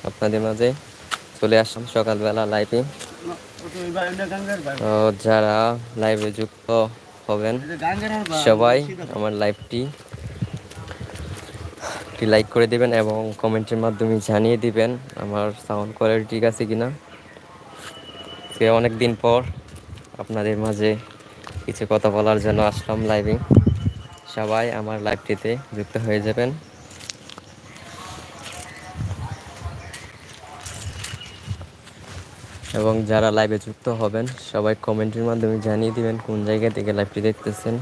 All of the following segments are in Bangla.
আপনাদের মাঝে চলে আসলাম সকালবেলা লাইভে। তো যারা লাইভে যুক্ত হবেন সবাই আমার লাইভটি লাইক করে দিবেন এবং কমেন্টের মাধ্যমে জানিয়ে দিবেন আমার সাউন্ড কোয়ালিটি ঠিক আছে কিনা। সে অনেক দিন পর আপনাদের মাঝে কিছু কথা বলার জন্য আসলাম লাইভে। সবাই আমার লাইভটিতে যুক্ত হয়ে যাবেন এবং যারা লাইভে যুক্ত হবেন সবাই কমেন্টের মাধ্যমে জানিয়ে দিবেন কোন জায়গা থেকে লাইভটি দেখতেছেন।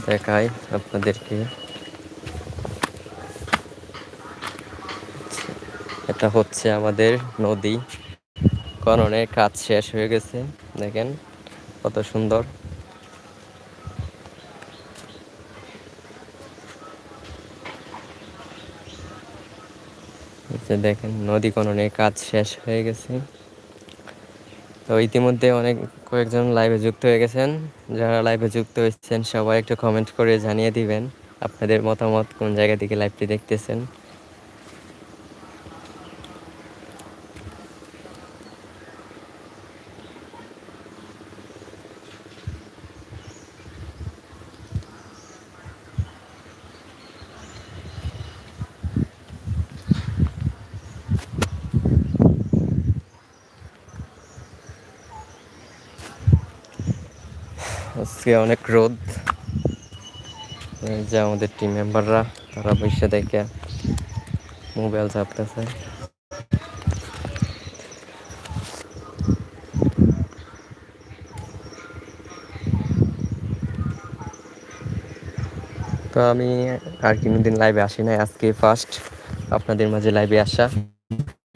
দেখাই আপনাদেরকে, এটা হচ্ছে আমাদের নদী। খননের কাজ শেষ হয়ে গেছে, দেখেন কত সুন্দর। দেখেন নদী খননের কাজ শেষ হয়ে গেছে। তো ইতিমধ্যে কয়েকজন লাইভে যুক্ত হয়ে গেছেন। যারা লাইভে যুক্ত হয়েছেন সবাই একটু কমেন্ট করে জানিয়ে দিবেন আপনাদের মতামত, কোন জায়গা থেকে লাইভটি দেখতেছেন। আজকে অনেক রোদ, এই যে আমাদের টিম মেম্বাররা তারা বসে দেখে মোবাইল চাপতেছে। তো আমি আর কোনোদিন লাইভে আসি নাই, আজকে ফার্স্ট আপনাদের মাঝে লাইভে আসা।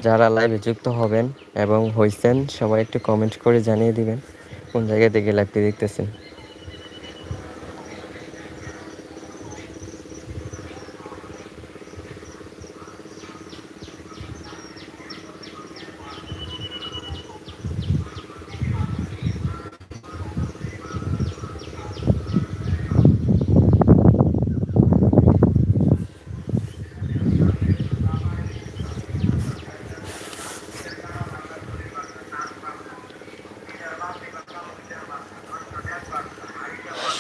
যারা লাইভে যুক্ত হবেন এবং হয়েছেন সবাই একটু কমেন্ট করে জানিয়ে দিবেন কোন জায়গা থেকে লাইভটি দেখতেছেন।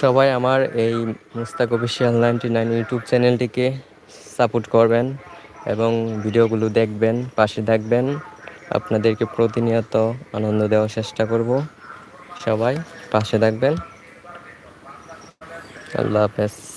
সবাই আমার এই মুস্তাক অফিসিয়াল 99 ইউটিউব চ্যানেলটিকে সাপোর্ট করবেন এবং ভিডিওগুলো দেখবেন, পাশে থাকবেন। আপনাদেরকে প্রতিনিয়ত আনন্দ দেওয়ার চেষ্টা করব। সবাই পাশে থাকবেন। আল্লাহ হাফেজ।